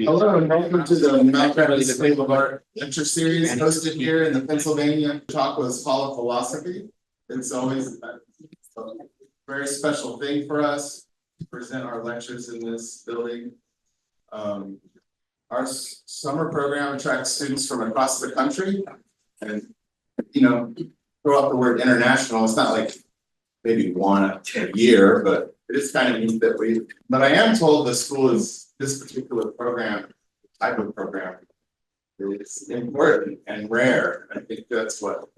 Hello and welcome to the Mount Travis Table of Art lecture series hosted here in the Pennsylvania Chautauqua's Hall of Philosophy. It's always a very special thing for us to present our lectures in this building. Our summer program attracts students from across the country, and throw out the word international. It's not like maybe one a year, but it is kind of neat that but I am told the school is this particular type of program is important and rare. I think that's what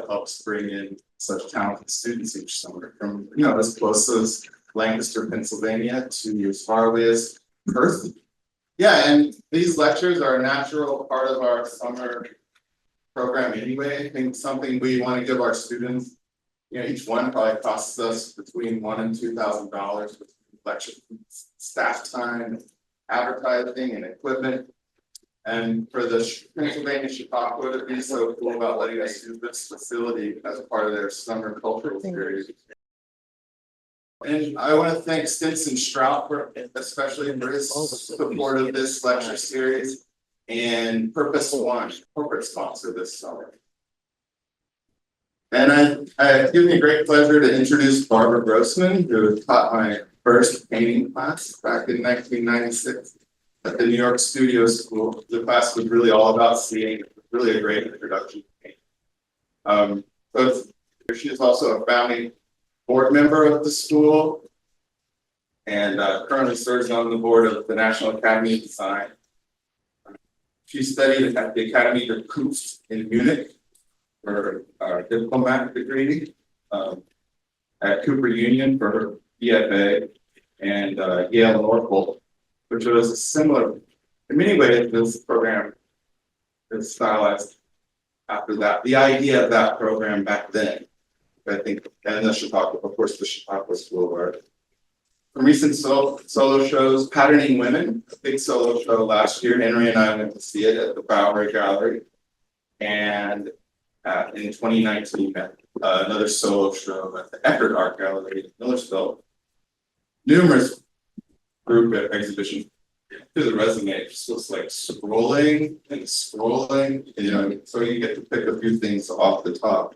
helps bring in such talented students each summer from as close as Lancaster, Pennsylvania to as far away as Perth. Yeah, and these lectures are a natural part of our summer program anyway. I think something we want to give our students, each one probably costs us between $1,000 and $2,000 with lecture staff time, advertising and equipment. And for the Pennsylvania Chautauqua to be so cool about letting us use this facility as part of their summer cultural series. And I want to thank Stinson Strout especially for his support of this lecture series, and Purpose One, corporate sponsor this summer. And it gives me a great pleasure to introduce Barbara Grossman, who taught my first painting class back in 1996 at the New York Studio School. The class was really all about seeing, really a great introduction to painting. She is also a founding board member of the school and currently serves on the board of the National Academy of Design. She studied at the Academy der Kunst in Munich for her diplomat degree, at Cooper Union for her BFA, and Yale Norfolk, which was a similar, in many ways, this program is stylized after that. The idea of that program back then, I think, and the Chautauqua, of course, the Chautauqua School of Art. From recent solo shows, Patterning Women, a big solo show last year. Henry and I went to see it at the Bowery Gallery. And in 2019, another solo show at the Eckerd Art Gallery in Millersville. Numerous group exhibitions. To the resume, it just looks like scrolling and scrolling, so you get to pick a few things off the top.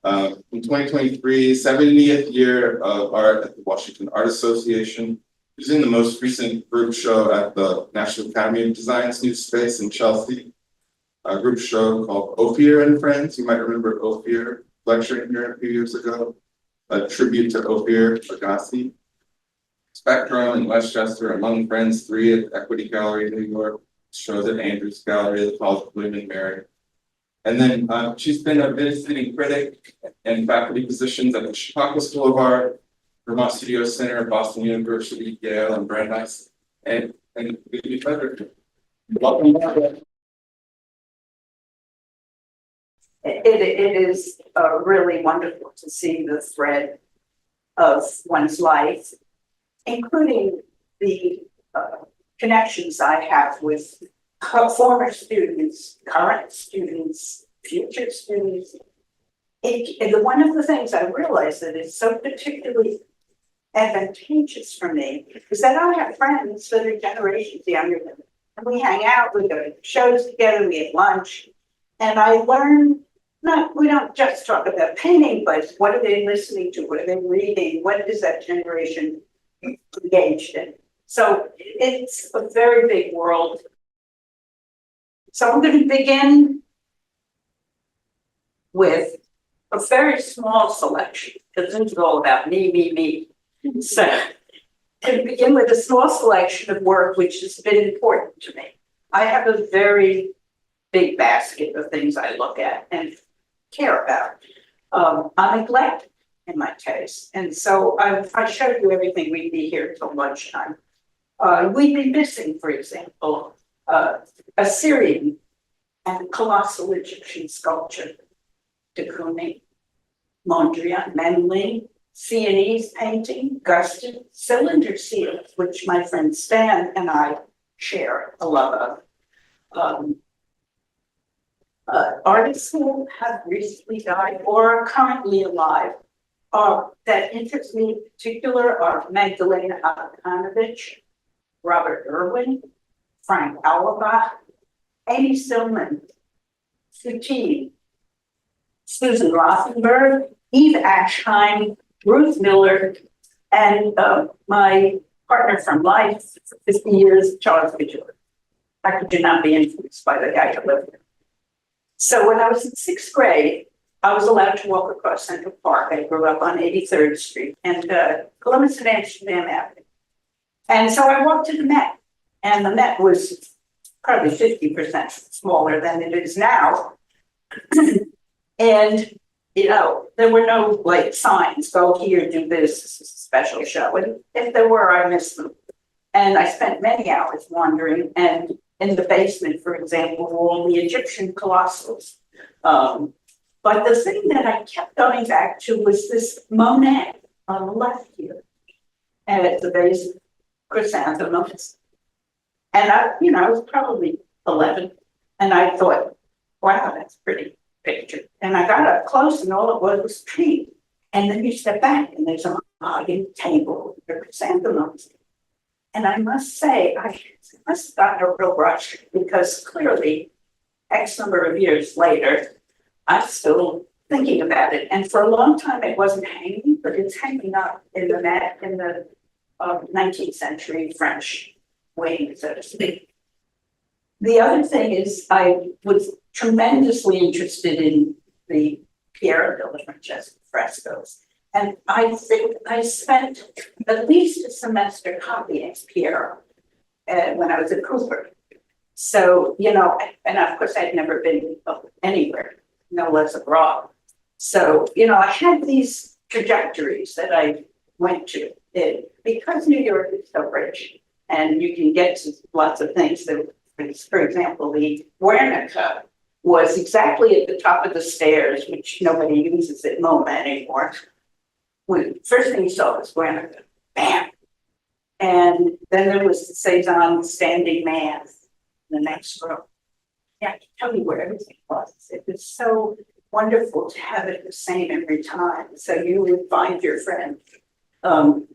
In 2023, 70th year of art at the Washington Art Association, using the most recent group show at the National Academy of Design's new space in Chelsea. A group show called Ophir and Friends. You might remember Ophir lecturing here a few years ago. A tribute to Ophir Agassi. Spectrum in Westchester, Among Friends 3 at the Equity Gallery in New York. Shows at Andrews Gallery, the College of William and Mary. And then she's been a visiting critic and faculty positions at the Chautauqua School of Art, Vermont Studio Center, Boston University, Yale, and Brandeis. And it would be a pleasure. Welcome back. It is really wonderful to see the thread of one's life, including the connections I have with former students, current students, future students. One of the things I realized that is so particularly advantageous for me is that I have friends that are generations younger than me. And we hang out, we go to shows together, we have lunch, and I learn. We don't just talk about painting, but what are they listening to? What are they reading? What is that generation engaged in? So it's a very big world. So I'm going to begin with a very small selection, because this is all about me. So I'm going to begin with a small selection of work which has been important to me. I have a very big basket of things I look at and care about. I'm eclectic in my taste. And so if I showed you everything, we'd be here till lunchtime. We'd be missing, for example, Assyrian and colossal Egyptian sculpture, de Kooning, Mondrian, Memling, Sienese painting, Guston, cylinder seals, which my friend Stan and I share a love of. Artists who have recently died or are currently alive that interest me in particular are Magdalena Abramovich, Robert Irwin, Frank Auerbach, Amy Stillman, Sutin, Susan Rothenberg, Eve Ashheim, Ruth Miller, and my partner from life for 50 years, Charles Vigil. I could not be influenced by the guy who lived there. So when I was in 6th grade, I was allowed to walk across Central Park. I grew up on 83rd Street and Columbus and Amsterdam Avenue. And so I walked to the Met, and the Met was probably 50% smaller than it is now. And, you know, there were no like signs, go here, do this is a special show. And if there were, I missed them. And I spent many hours wandering, and in the basement, for example, were all the Egyptian colossals. But the thing that I kept going back to was this Monet on the left here, and at the base of chrysanthemums. And I was probably 11, and I thought, wow, that's a pretty picture. And I got up close, and all it was paint. And then you step back, and there's a mahogany table with chrysanthemums. And I must say, I must have gotten a real rush, because clearly, X number of years later, I'm still thinking about it. And for a long time, it wasn't hanging, but it's hanging up in the Met in the 19th century French wing, so to speak. The other thing is, I was tremendously interested in the Piero della Francesca frescoes. And I think I spent at least a semester copying Piero when I was at Cooper. So, you know, and of course I'd never been anywhere, no less abroad. So, you know, I had these trajectories that I went to because New York is so rich and you can get to lots of things. That, for example, the Guernica was exactly at the top of the stairs, which nobody uses at MoMA anymore. First thing you saw was Guernica, bam. And then there was the Cézanne standing man in the next row. Yeah, I can tell you where everything was. It was so wonderful to have it the same every time. So you would find your friend. And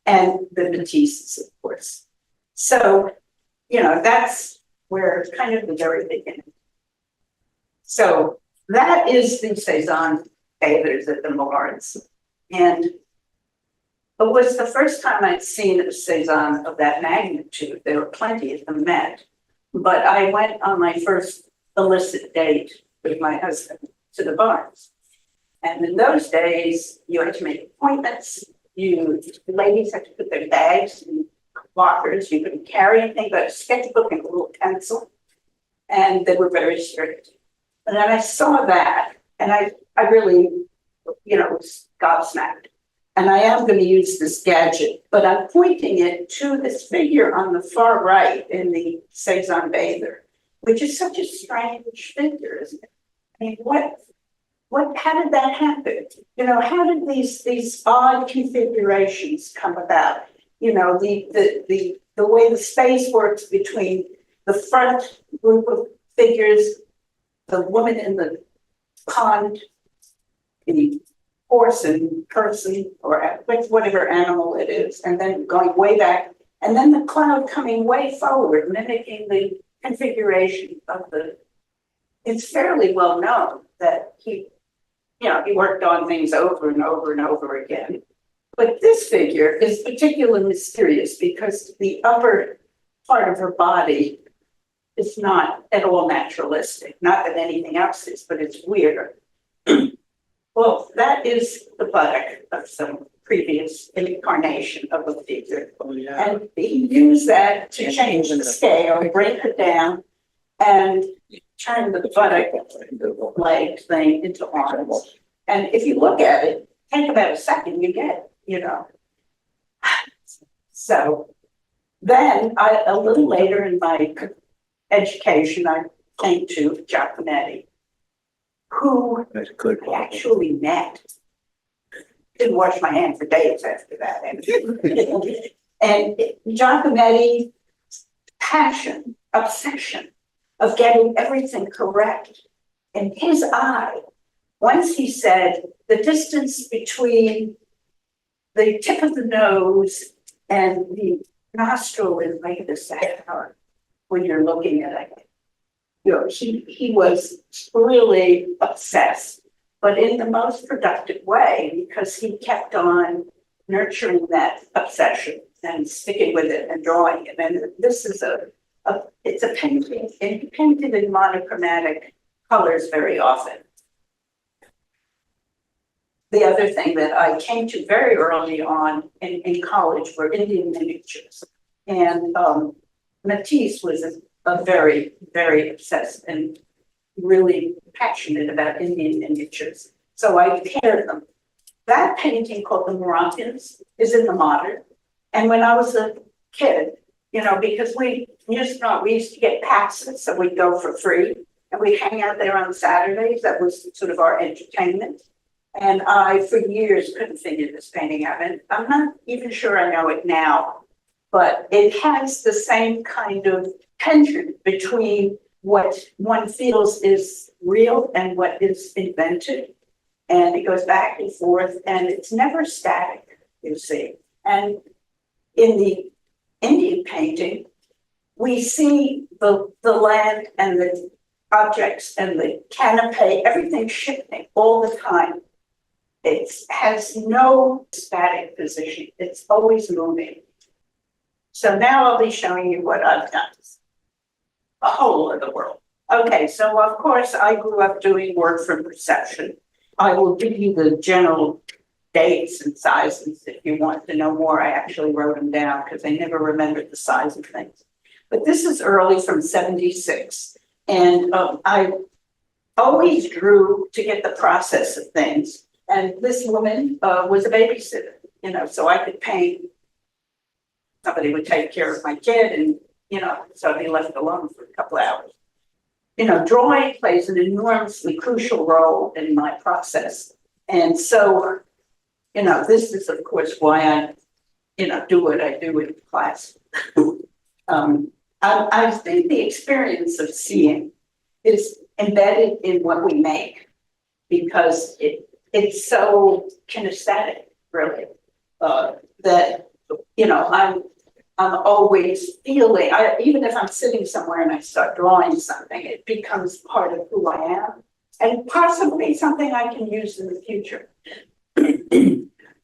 the Matisses, of course. So, you know, that's where kind of the very beginning. So that is the Cézanne bathers at the Millards. And it was the first time I'd seen a Cézanne of that magnitude. There were plenty at the Met, but I went on my first illicit date with my husband to the Barnes. And in those days, you had to make appointments. Ladies had to put their bags in lockers. You couldn't carry anything but a sketchbook and a little pencil. And they were very strict. And then I saw that, and I really, you know, was gobsmacked. And I am going to use this gadget, but I'm pointing it to this figure on the far right in the Cézanne bather, which is such a strange figure, isn't it? I mean, how did that happen? You know, how did these odd configurations come about? You know, the way the space works between the front group of figures, the woman in the pond, the horse and person, or whatever animal it is, and then going way back, and then the cloud coming way forward, mimicking the configuration of the. It's fairly well known that he worked on things over and over and over again. But this figure is particularly mysterious because the upper part of her body is not at all naturalistic. Not that anything else is, but it's weird. Well, that is the buttock of some previous incarnation of a figure. Oh, yeah. And he used that to change the scale, break it down, and turn the buttock leg thing into arms. And if you look at it, take about a second, you get it, you know. So then a little later in my education, I came to Giacometti, who I actually met. Didn't wash my hands for days after that. And Giacometti's passion, obsession of getting everything correct. In his eye, once he said, the distance between the tip of the nose and the nostril is like this hour. when you're looking at it. You know, he was really obsessed, but in the most productive way, because he kept on nurturing that obsession and sticking with it and drawing it. And this is it's a painting, and he painted in monochromatic colors very often. The other thing that I came to very early on in college were Indian miniatures. And Matisse was a very, very obsessed and really passionate about Indian miniatures. So I paired them. That painting called The Moroccans is in the Modern. And when I was a kid, you know, because we used to get passes, so we'd go for free. And we'd hang out there on Saturdays. That was sort of our entertainment. And I, for years, couldn't figure this painting out. And I'm not even sure I know it now, but it has the same kind of tension between what one feels is real and what is invented. And it goes back and forth, and it's never static, you see. And in the Indian painting, we see the land and the objects and the canopy, everything shifting all the time. It has no static position. It's always moving. So now I'll be showing you what I've done. A whole other world. Okay, so of course I grew up doing work from perception. I will give you the general dates and sizes if you want to know more. I actually wrote them down because I never remembered the size of things. But this is early from 76. And I always drew to get the process of things. And this woman was a babysitter, you know, so I could paint. Somebody would take care of my kid and, you know, so I'd be left alone for a couple of hours. You know, drawing plays an enormously crucial role in my process. And so, you know, this is, of course, why I, you know, do what I do in class. I think the experience of seeing is embedded in what we make because it's so kinesthetic, really, that, you know, I'm always feeling, even if I'm sitting somewhere and I start drawing something, it becomes part of who I am and possibly something I can use in the future.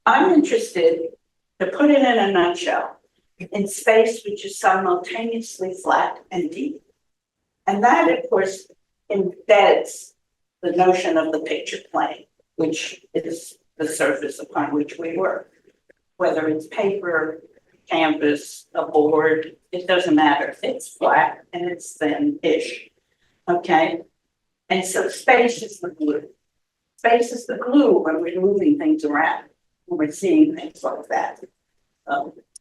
I'm interested, to put it in a nutshell, in space which is simultaneously flat and deep. And that, of course, embeds the notion of the picture plane, which is the surface upon which we work. Whether it's paper, canvas, a board, it doesn't matter. It's flat and it's thin-ish, okay? And so space is the glue. Space is the glue when we're moving things around, when we're seeing things like that.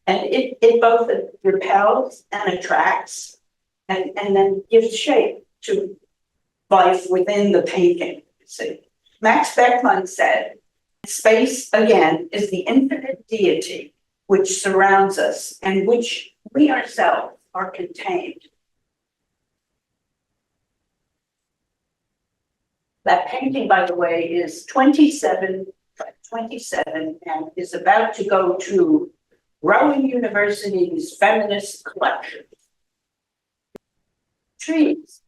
And it both repels and attracts and then gives shape to life within the painting, you see. Max Beckmann said, space, again, is the infinite deity which surrounds us and which we ourselves are contained. That painting, by the way, is 27 and is about to go to Rowan University's feminist collection. Trees.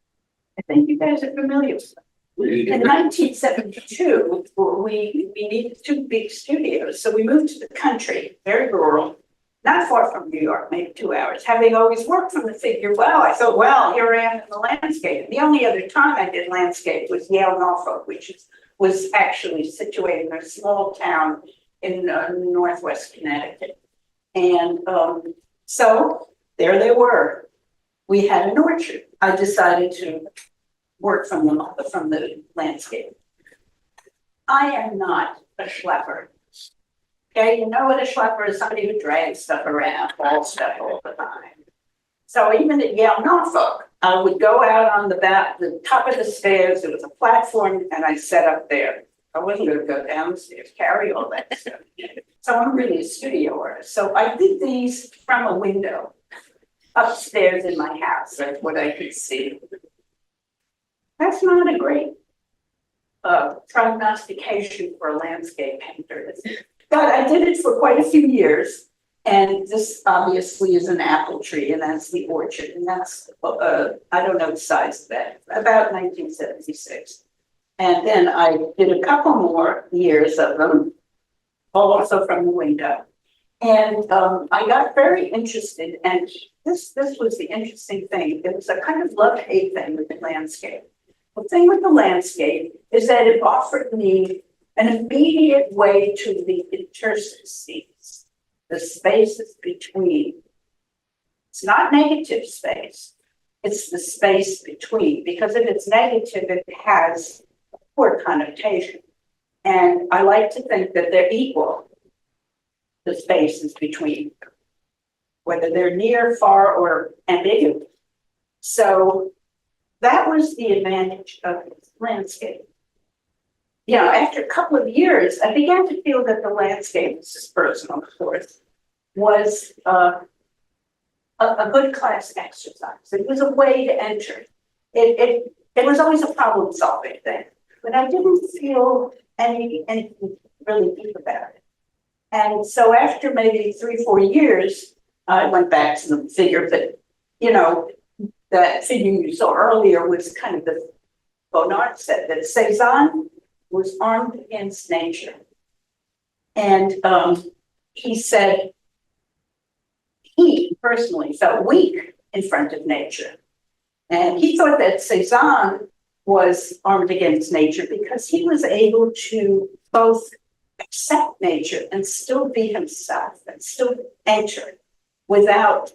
I think you guys are familiar with them. In 1972, we needed 2 big studios. So we moved to the country, very rural, not far from New York, maybe 2 hours. Having always worked from the figure well, I thought, well, here I am in the landscape. And the only other time I did landscape was Yale, Norfolk, which was actually situated in a small town in Northwest Connecticut. And so there they were. We had an orchard. I decided to work from the landscape. I am not a schlepper. Okay, you know what a schlepper is? Somebody who drags stuff around, hauls stuff all the time. So even at Yale, Norfolk, I would go out on the top of the stairs. There was a platform, and I sat up there. I wasn't going to go downstairs, carry all that stuff. So I'm really a studio artist. So I did these from a window upstairs in my house. That's what I could see. That's not a great prognostication for a landscape painter, but I did it for quite a few years. And this obviously is an apple tree, and that's the orchard, and that's, I don't know the size of that, about 1976. And then I did a couple more years of them, also from the window. And I got very interested, and this was the interesting thing. It was a kind of love-hate thing with the landscape. The thing with the landscape is that it offered me an immediate way to the interstices, the spaces between. It's not negative space, it's the space between, because if it's negative, it has a poor connotation. And I like to think that they're equal, the spaces between, whether they're near, far, or ambiguous. So that was the advantage of landscape. You know, after a couple of years, I began to feel that the landscape, this is personal, of course, was a good class exercise. It was a way to enter. It was always a problem-solving thing, but I didn't feel anything really deep about it. And so after maybe 3 or 4 years, I went back to the figure, but you know, that figure you saw earlier was kind of the Bonnard said that Cézanne was armed against nature. And he said he personally felt weak in front of nature. And he thought that Cézanne was armed against nature because he was able to both accept nature and still be himself and still enter without,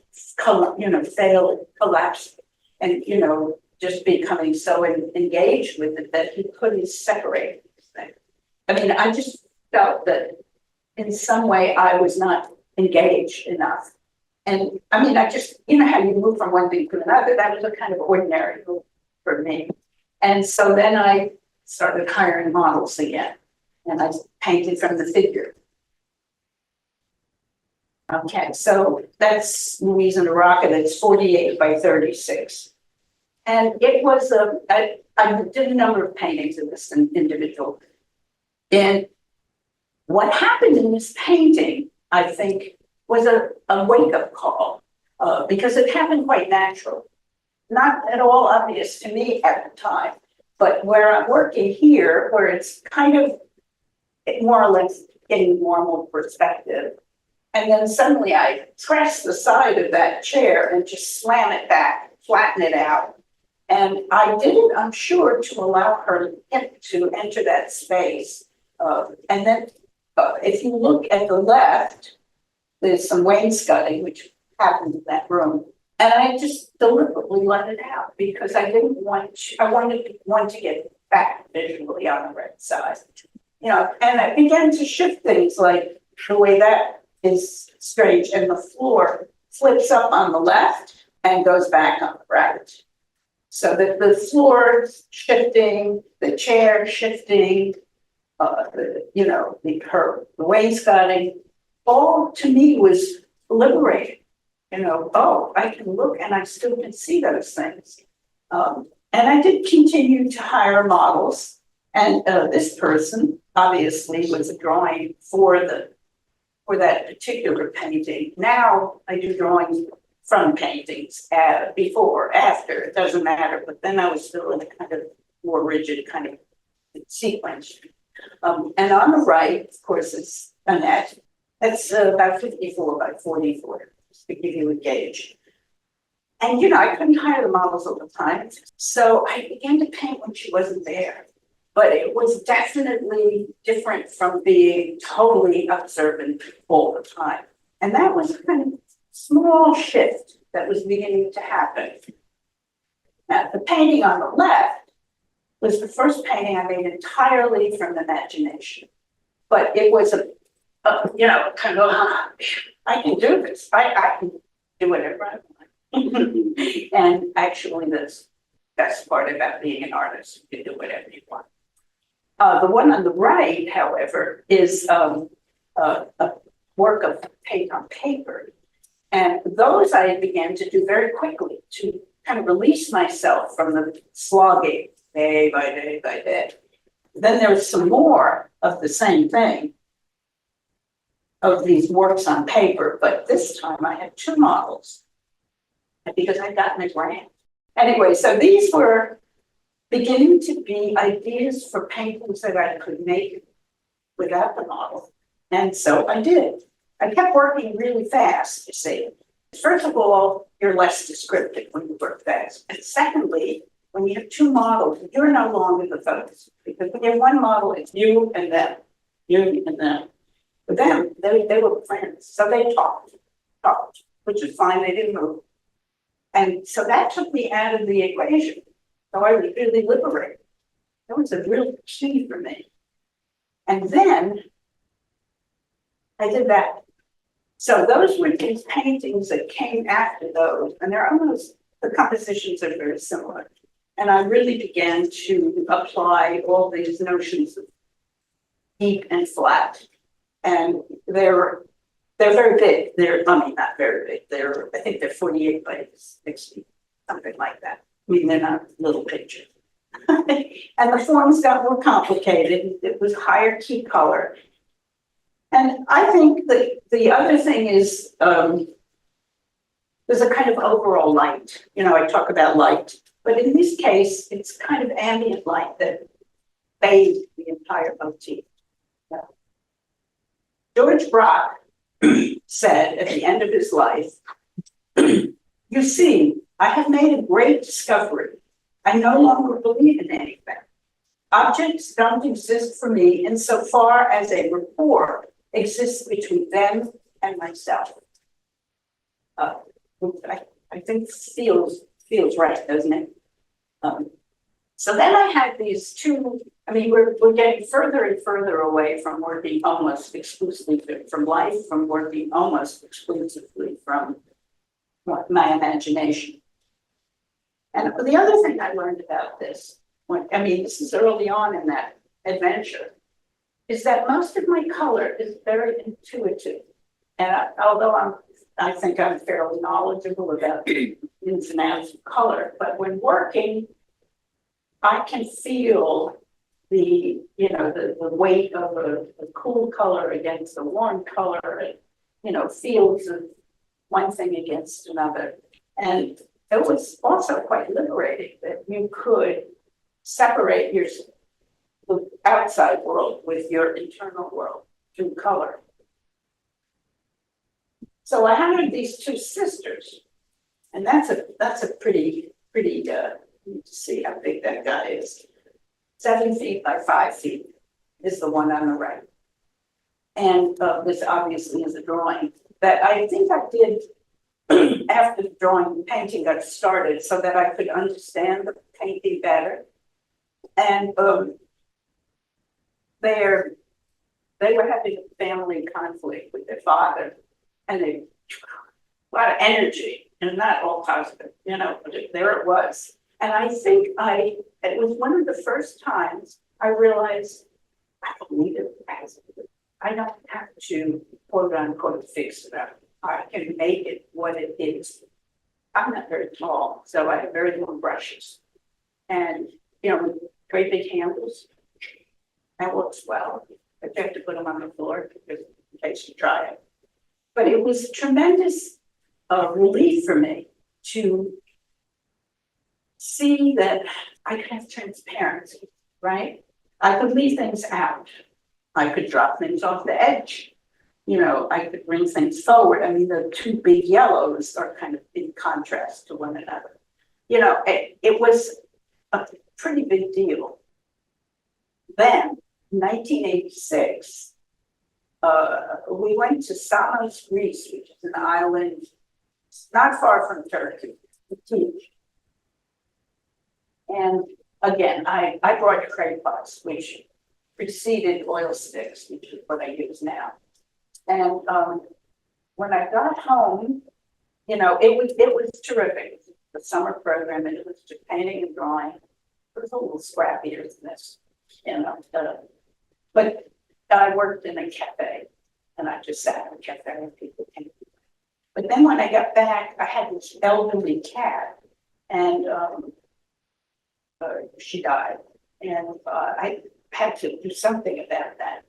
failing, collapsing, and, just becoming so engaged with it that he couldn't separate things. I mean, I just felt that in some way I was not engaged enough. And I mean, I just, how you move from one thing to another, that was a kind of ordinary move for me. And so then I started hiring models again, and I painted from the figure. Okay, so that's Louise and the Rocket. It's 48 by 36. And it was I did a number of paintings of this individual. And what happened in this painting, I think, was a wake-up call, because it happened quite natural. Not at all obvious to me at the time, but where I'm working here, where it's kind of more or less getting normal perspective. And then suddenly I press the side of that chair and just slam it back, flatten it out. And I did it, I'm sure, to allow her to enter that space. And then if you look at the left, there's some wainscoting, which happened in that room. And I just deliberately let it out because I didn't want to, I wanted to get back visually on the right side. And I began to shift things like the way that is strange, and the floor flips up on the left and goes back on the right. So that the floor shifting, the chair shifting, the wainscoting, all to me was liberating. Oh, I can look and I still can see those things. And I did continue to hire models. And this person obviously was a drawing for that particular painting. Now I do drawings from paintings, before, after, it doesn't matter. But then I was still in a kind of more rigid kind of sequence. And on the right, of course, is Annette. That's about 54 by 44, just to give you a gauge. And, I couldn't hire the models all the time. So I began to paint when she wasn't there. But it was definitely different from being totally observant all the time. And that was a kind of small shift that was beginning to happen. Now, the painting on the left was the first painting I made entirely from imagination. But it was kind of, I can do this. I can do whatever I want. And actually, the best part about being an artist, you can do whatever you want. The one on the right, however, is a work of paint on paper. And those I began to do very quickly to kind of release myself from the slogging day by day by day. Then there was some more of the same thing. of these works on paper, but this time I had two models because I'd gotten a grant. Anyway, so these were beginning to be ideas for paintings that I could make without the model. And so I did. I kept working really fast, you see. First of all, you're less descriptive when you work fast. And secondly, when you have two models, you're no longer the focus. Because when you have one model, it's you and them, you and them. But them, they were friends. So they talked, which is fine, they didn't move. And so that took me out of the equation. So I was really liberated. That was a real key for me. And then I did that. So those were these paintings that came after those, and they're almost, the compositions are very similar. And I really began to apply all these notions of deep and flat. And they're very big. I mean, not very big. I think they're 48 by 60, something like that. I mean, they're not little pictures. And the forms got more complicated. It was higher key color. And I think that the other thing is there's a kind of overall light. You know, I talk about light, but in this case, it's kind of ambient light that bathed the entire motif. Yeah. George Brock said at the end of his life, "You see, I have made a great discovery. I no longer believe in anything. Objects don't exist for me insofar as a rapport exists between them and myself." I think feels right, doesn't it? So then I had these two. I mean, we're getting further and further away from working almost exclusively from life, from working almost exclusively from my imagination. And the other thing I learned about this, this is early on in that adventure, is that most of my color is very intuitive. And although I think I'm fairly knowledgeable about the ins and outs of color, but when working, I can feel the weight of a cool color against a warm color, feels of one thing against another. And it was also quite liberating that you could separate the outside world with your internal world through color. So I had these two sisters, and that's a pretty see how big that guy is. 7 feet by 5 feet is the one on the right. And this obviously is a drawing that I think I did after the drawing and painting got started so that I could understand the painting better. And they were having a family conflict with their father, and a lot of energy, and not all positive, but there it was. And I think it was one of the first times I realized I don't need it as I don't have to quote unquote fix it up. I can make it what it is. I'm not very tall, so I have very long brushes. And, great big handles. That works well. But you have to put them on the floor because in case you try it. But it was a tremendous relief for me to see that I could have transparency, right? I could leave things out. I could drop things off the edge. I could bring things forward. I mean, the two big yellows are kind of in contrast to one another. It was a pretty big deal. Then, 1986, we went to Samos, Greece, which is an island not far from Turkey, to teach. And again, I brought crayons, which preceded oil sticks, which is what I use now. And when I got home, it was terrific. It was the summer program, and it was just painting and drawing. It was a little scrappier than this, but I worked in a cafe, and I just sat in a cafe and people came. But then when I got back, I had this elderly cat, and she died, and I had to do something about that.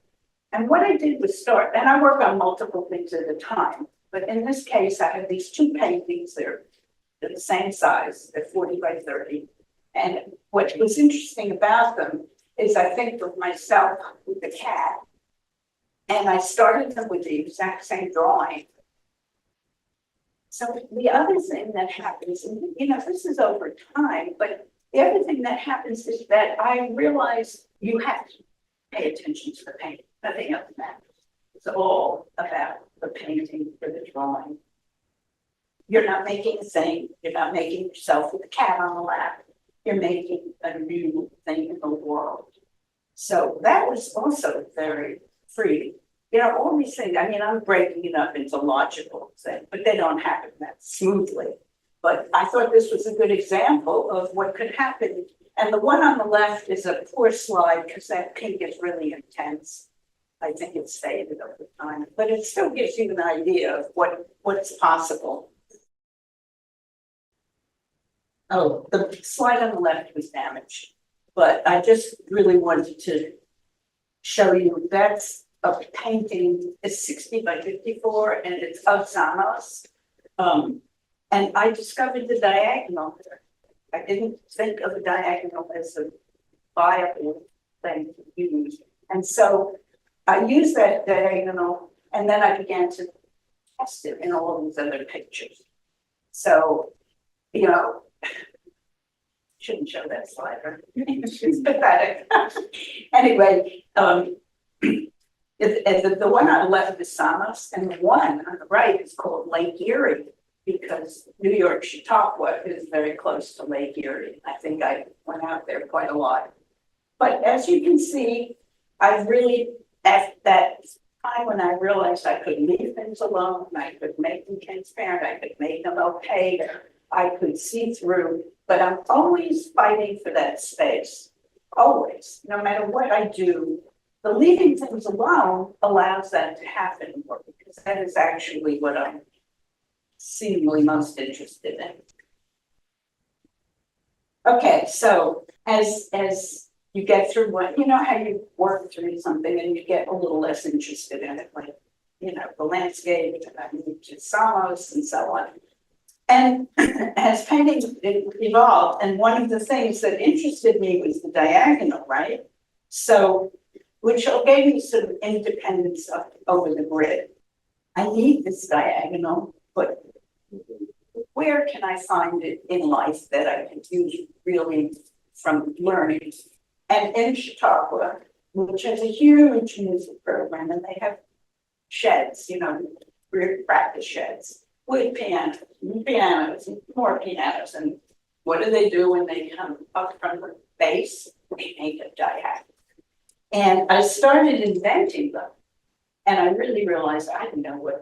And what I did was start, and I work on multiple things at a time, but in this case, I have these two paintings. They're the same size, they're 40 by 30. And what was interesting about them is I think of myself with the cat, and I started them with the exact same drawing. So the other thing that happens, and you know, this is over time, but the other thing that happens is that I realize you have to pay attention to the painting, nothing else matters. It's all about the painting or the drawing. You're not making a thing, you're not making yourself with a cat on the lap, you're making a new thing in the world. So that was also very free. You know, all these things, I mean, I'm breaking it up into logical things, but they don't happen that smoothly. But I thought this was a good example of what could happen. And the one on the left is a poor slide because that pink is really intense. I think it's faded over time, but it still gives you an idea of what's possible. Oh, the slide on the left was damaged, but I just really wanted to show you that's a painting. It's 60 by 54 and it's of Zamos. And I discovered the diagonal there. I didn't think of the diagonal as a viable thing to use. And so I used that diagonal and then I began to test it in all these other pictures. So, you know, shouldn't show that slide, right? It's pathetic. Anyway, the one on the left is Samos, and the one on the right is called Lake Erie, because New York Chautauqua is very close to Lake Erie. I think I went out there quite a lot. But as you can see, I really, at that time when I realized I could leave things alone, I could make them transparent, I could make them opaque, I could see through, but I'm always fighting for that space, always, no matter what I do. The leaving things alone allows that to happen more, because that is actually what I'm seemingly most interested in. Okay, so as you get through what, you know how you work through something and you get a little less interested in it, like, you know, the landscape, and I moved to Samos and so on. And as painting evolved, and one of the things that interested me was the diagonal, right? So, which gave me some independence over the grid. I need this diagonal, but where can I find it in life that I can use really from learning? And in Chautauqua, which has a huge music program, and they have sheds, you know, practice sheds, with pianos, and more pianos. And what do they do when they come up from the base? They make a diagonal. And I started inventing them. And I really realized I didn't know what.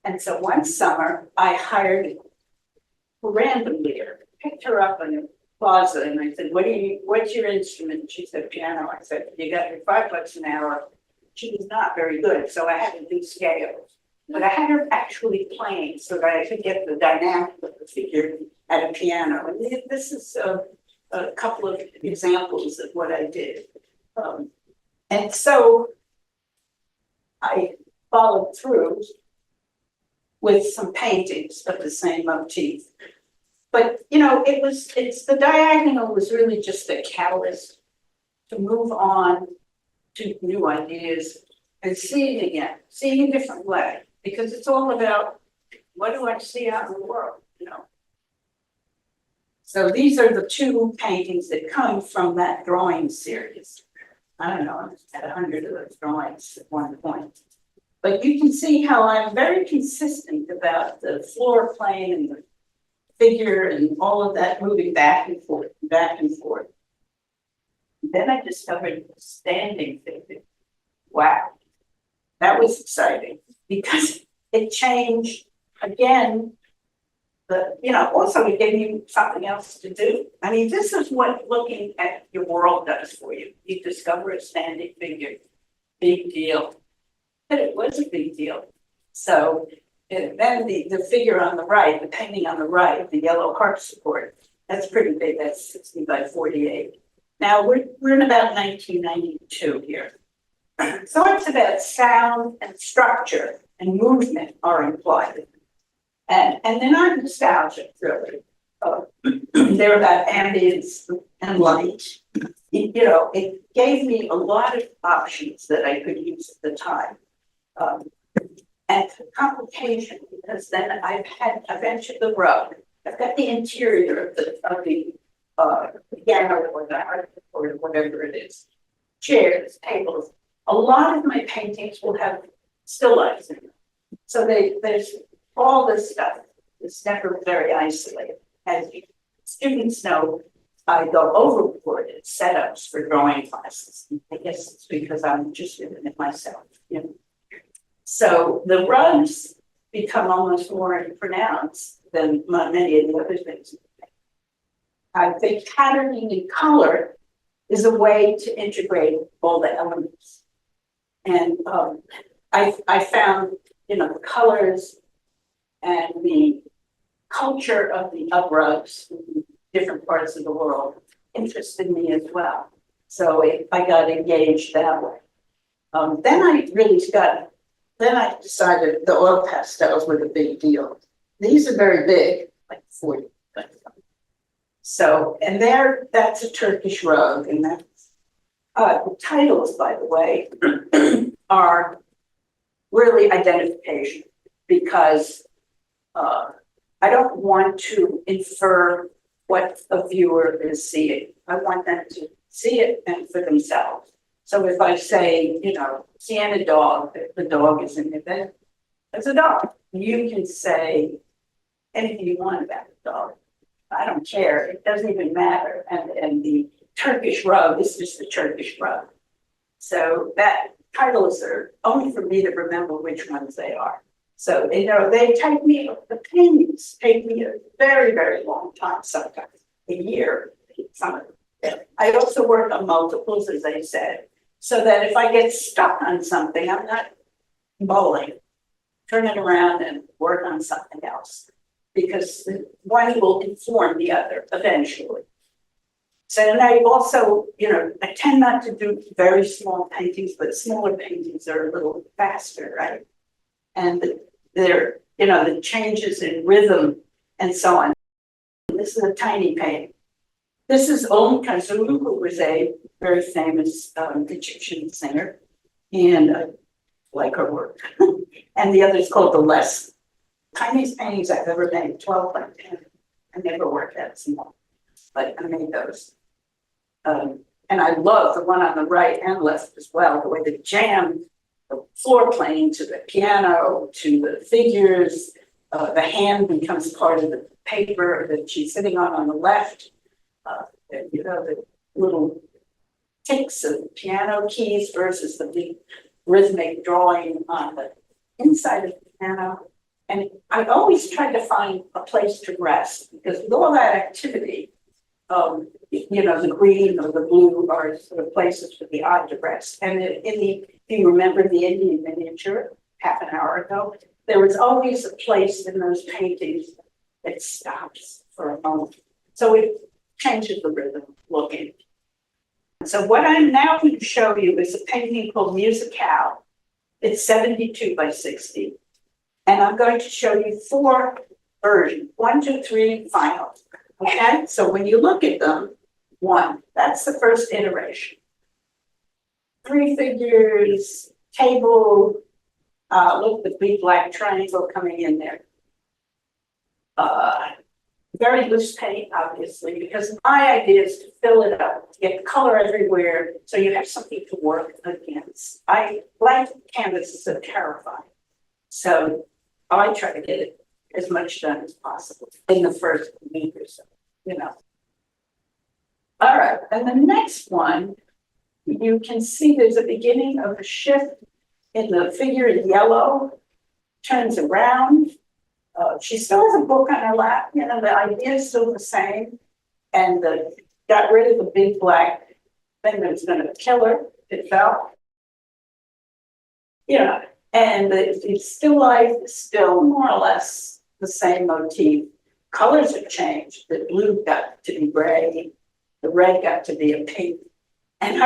And so one summer, I hired a random leader, picked her up in a plaza, and I said, what's your instrument? She said, piano. I said, you got your $5 an hour. She was not very good, so I had to do scales. But I had her actually playing so that I could get the dynamic of the figure at a piano. And this is a couple of examples of what I did. And so I followed through with some paintings of the same motif. But, you know, it's the diagonal was really just a catalyst to move on to new ideas and see it again, seeing a different way, because it's all about what do I see out in the world, you know? So these are the two paintings that come from that drawing series. I don't know, I had 100 of those drawings at one point. But you can see how I'm very consistent about the floor plane and the figure and all of that moving back and forth, back and forth. Then I discovered the standing figure. Wow, that was exciting because it changed again. But, you know, also it gave you something else to do. I mean, this is what looking at your world does for you. You discover a standing figure, big deal. But it was a big deal. So then the figure on the right, the painting on the right, the yellow harpsichord, that's pretty big. That's 60 by 48. Now we're in about 1992 here. thoughts about sound and structure and movement are implied. And they're not nostalgic, really. They're about ambience and light. You know, it gave me a lot of options that I could use at the time. And complication, because then I've entered the rug. I've got the interior of the piano or the art or whatever it is, chairs, tables. A lot of my paintings will have still lifes in them. So there's all this stuff. It's never very isolated. As students know, I go overboard at setups for drawing classes. I guess it's because I'm interested in it myself. You know? So the rugs become almost more pronounced than many of the other things. I think patterning in color is a way to integrate all the elements. And I found, you know, the colors and the culture of the rugs in different parts of the world interested me as well. So I got engaged that way. Then I decided the oil pastels were the big deal. These are very big, like 40. So, and that's a Turkish rug, and that's the titles, by the way, are really identification, because I don't want to infer what a viewer is seeing. I want them to see it and for themselves. So if I say, you know, Sienna dog, the dog is in it, it's a dog. You can say anything you want about the dog. I don't care. It doesn't even matter. And the Turkish rug is just the Turkish rug. So that titles are only for me to remember which ones they are. So, you know, the paintings take me a very, very long time, sometimes a year, some of them. I also work on multiples, as I said, so that if I get stuck on something, I'm not bowling, turn it around and work on something else, because one will inform the other eventually. So, and I also, you know, I tend not to do very small paintings, but smaller paintings are a little faster, right? And they're, you know, the changes in rhythm and so on. This is a tiny painting. This is Kazulu, who was a very famous Egyptian singer, and I like her work. And the other is called The Less. Tiniest paintings I've ever made, 12 by 10. I never worked that small, but I made those. And I love the one on the right and left as well, the way they jam the floor plane to the piano, to the figures. The hand becomes part of the paper that she's sitting on the left. You know, the little ticks of piano keys versus the big rhythmic drawing on the inside of the piano. And I've always tried to find a place to rest, because with all that activity, you know, the green or the blue are sort of places for the eye to rest. And if you remember the Indian miniature half an hour ago, there was always a place in those paintings that stops for a moment. So it changes the rhythm looking. So what I'm now going to show you is a painting called Musicale. It's 72 by 60. And I'm going to show you 4 versions, 1, 2, 3, final. Okay, so when you look at them, 1, that's the first iteration. 3 figures, table, look, the big black triangle coming in there. Very loose paint, obviously, because my idea is to fill it up, to get color everywhere, so you have something to work against. Blank canvases are terrifying. So I try to get it as much done as possible in the first week or so, you know. All right, and the next one, you can see there's a beginning of a shift in the figure in yellow, turns around. She still has a book on her lap, you know, the idea is still the same. And got rid of the big black thing that was going to kill her, it fell. You know, and the still life is still more or less the same motif. Colors have changed. The blue got to be gray, the red got to be a pink, And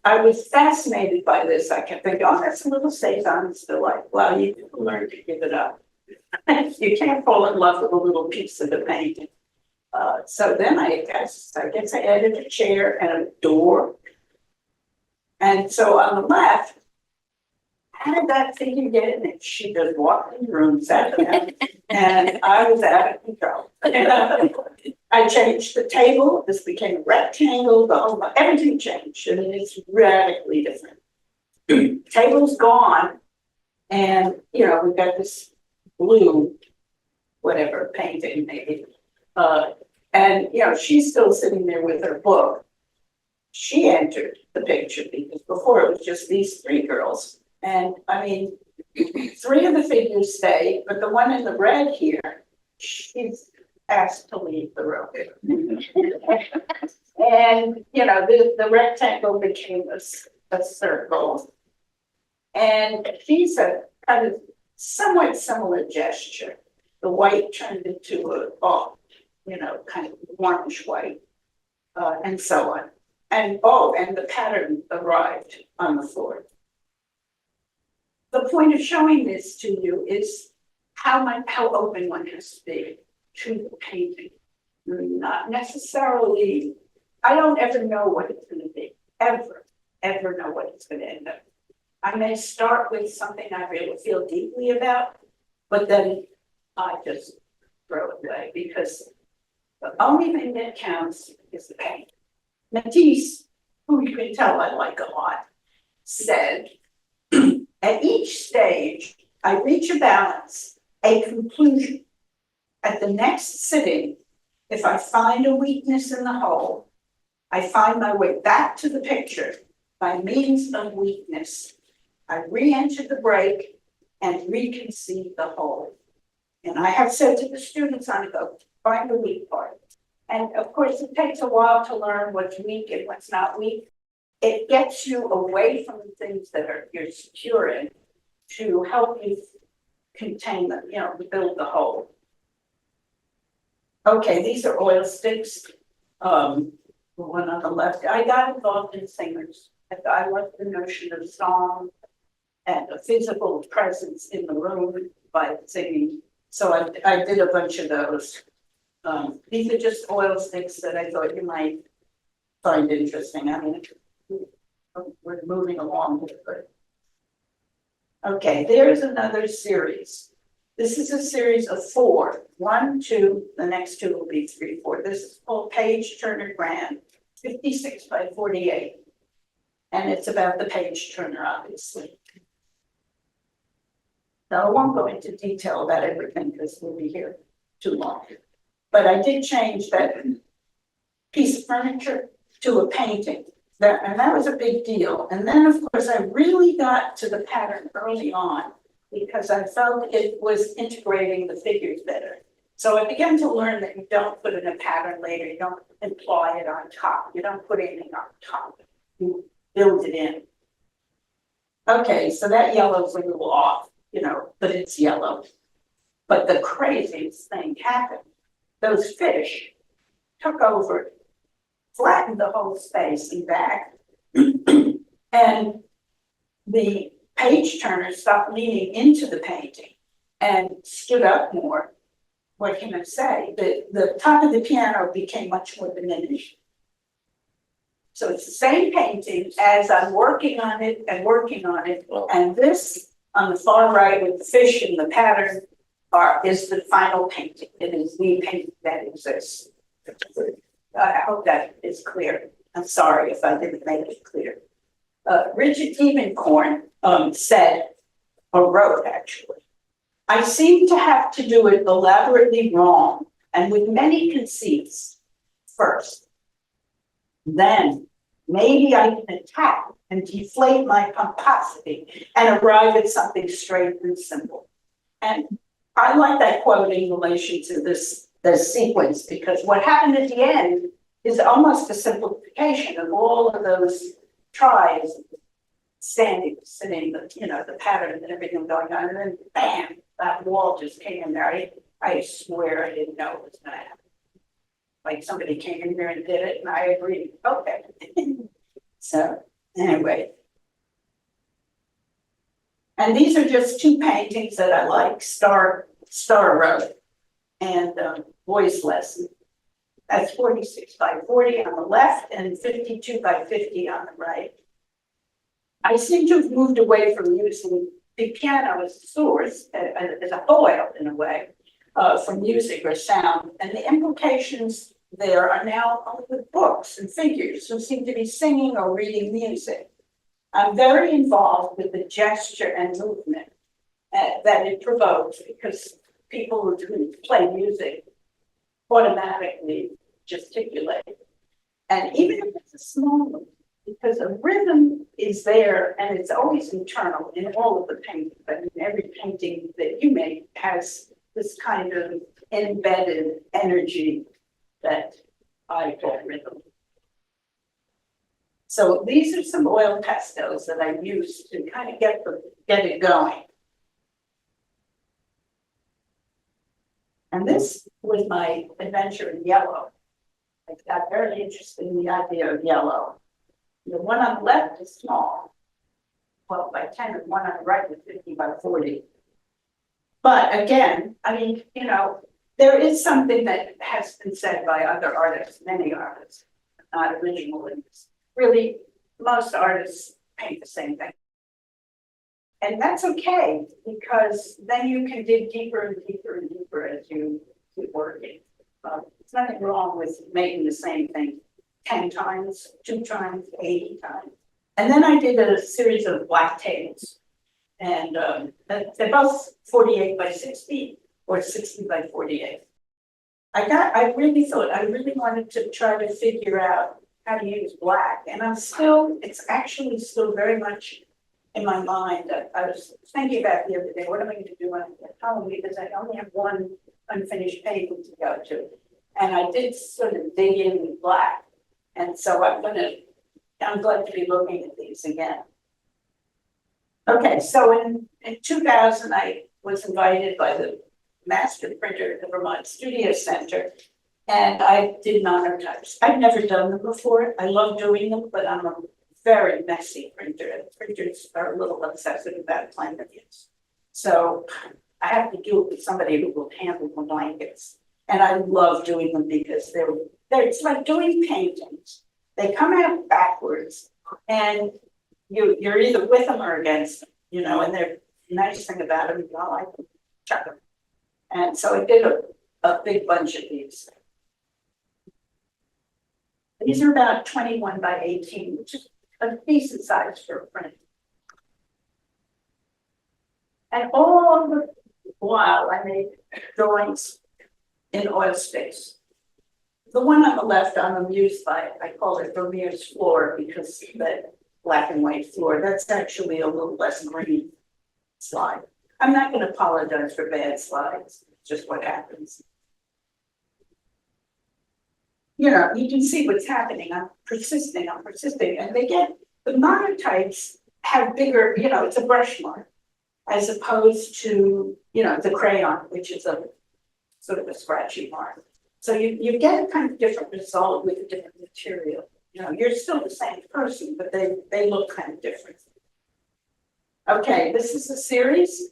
I was fascinated by this. I kept thinking, oh, that's a little Cezanne still like, well, you can learn to give it up. You can't fall in love with a little piece of the painting. So then I guess I added a chair and a door. And so on the left, how did that figure get in it? She just walked in the room, sat down, and I was out of control. I changed the table, this became a rectangle, everything changed, and it's radically different. Table's gone, and we've got this blue, whatever, painting maybe. And she's still sitting there with her book. She entered the picture because before it was just these three girls. And I mean, three of the figures stay, but the one in the red here, she's asked to leave the room. And the rectangle became a circle. And she's a kind of somewhat similar gesture. The white turned into kind of warmish white, and so on. And the pattern arrived on the floor. The point of showing this to you is how open one has to be to the painting. Not necessarily, I don't ever know what it's going to be, ever know what it's going to end up. I may start with something I really feel deeply about, but then I just throw it away because the only thing that counts is the paint. Matisse, who you can tell I like a lot, said, at each stage, I reach a balance, a conclusion. At the next sitting, if I find a weakness in the whole, I find my way back to the picture by means of weakness. I re-enter the break and reconceive the whole. And I have said to the students on go, find the weak part. And of course, it takes a while to learn what's weak and what's not weak. It gets you away from the things that you're secure in to help you contain them, build the whole. Okay, these are oil sticks. The one on the left, I got involved in singers. I loved the notion of song and a physical presence in the room by singing. So I did a bunch of those. These are just oil sticks that I thought you might find interesting. I mean, we're moving along here, but. Okay, there's another series. This is a series of 4. 1, 2, the next 2 will be 3, 4. This is called Page Turner Grand, 56 by 48. And it's about the page turner, obviously. Now, I won't go into detail about everything because we'll be here too long. But I did change that piece of furniture to a painting. And that was a big deal. And then, of course, I really got to the pattern early on because I felt it was integrating the figures better. So I began to learn that you don't put in a pattern later. You don't imply it on top. You don't put anything on top. You build it in. Okay, so that yellow's a little off, but it's yellow. But the craziest thing happened. Those fish took over, flattened the whole space and back. And the page turner stopped leaning into the painting and stood up more. What can I say? The top of the piano became much more diminished. So it's the same painting as I'm working on it and working on it. And this on the far right with the fish and the pattern is the final painting. It is the painting that exists. I hope that is clear. I'm sorry if I didn't make it clear. Richard Evenkorn said, or wrote actually, I seem to have to do it elaborately wrong and with many conceits first. Then maybe I can attack and deflate my pomposity and arrive at something straight and simple. And I like that quote in relation to this sequence because what happened at the end is almost a simplification of all of those tries, sitting, the pattern and everything going on, and then bam, that wall just came in there. I swear I didn't know it was gonna happen. Like somebody came in here and did it, and I agreed. Okay. So anyway. And these are just two paintings that I like, Star Road and Voice Lesson. That's 46 by 40 on the left and 52 by 50 on the right. I seem to have moved away from using the piano as a source, as a foil in a way, for music or sound. And the implications there are now with books and figures who seem to be singing or reading music. I'm very involved with the gesture and movement that it provokes, because people who play music automatically gesticulate. And even if it's a small movement, because a rhythm is there and it's always internal in all of the paintings. I mean, every painting that you make has this kind of embedded energy that I call rhythm. So these are some oil pastels that I use to kind of get it going. And this was my adventure in yellow. I got very interested in the idea of yellow. The one on the left is small, 12 by 10, and one on the right is 50 by 40. But again, I mean, you know, there is something that has been said by other artists, many artists, not original in this. Really, most artists paint the same thing. And that's okay, because then you can dig deeper and deeper and deeper as you keep working. There's nothing wrong with making the same thing 10 times, 2 times, 80 times. And then I did a series of black tables. And they're both 48 by 60 or 60 by 48. I really wanted to try to figure out how to use black. And it's actually still very much in my mind. I was thinking about the other day, what am I going to do when I get home? Because I only have one unfinished painting to go to. And I did sort of dig in with black. And so I'm glad to be looking at these again. Okay, so in 2000, I was invited by the master printer at the Vermont Studio Center, and I did monotypes. I've never done them before. I love doing them, but I'm a very messy printer. Printers are a little obsessive about cleanliness. So I have to do it with somebody who will handle the blankets. And I love doing them because it's like doing paintings. They come out backwards, and you're either with them or against them, you know, and the nice thing about them, well, I can chuck them. And so I did a big bunch of these. These are about 21 by 18, which is a decent size for a print. And all the while I made drawings in oil space. The one on the left I'm amused by, I call it Vermeer's floor, because that black and white floor, that's actually a little less green slide. I'm not going to apologize for bad slides, it's just what happens. You know, you can see what's happening. I'm persisting, and the monotypes have bigger, you know, it's a brush mark, as opposed to, you know, the crayon, which is a sort of a scratchy mark. So you get a kind of different result with a different material. You know, you're still the same person, but they look kind of different. Okay, this is a series.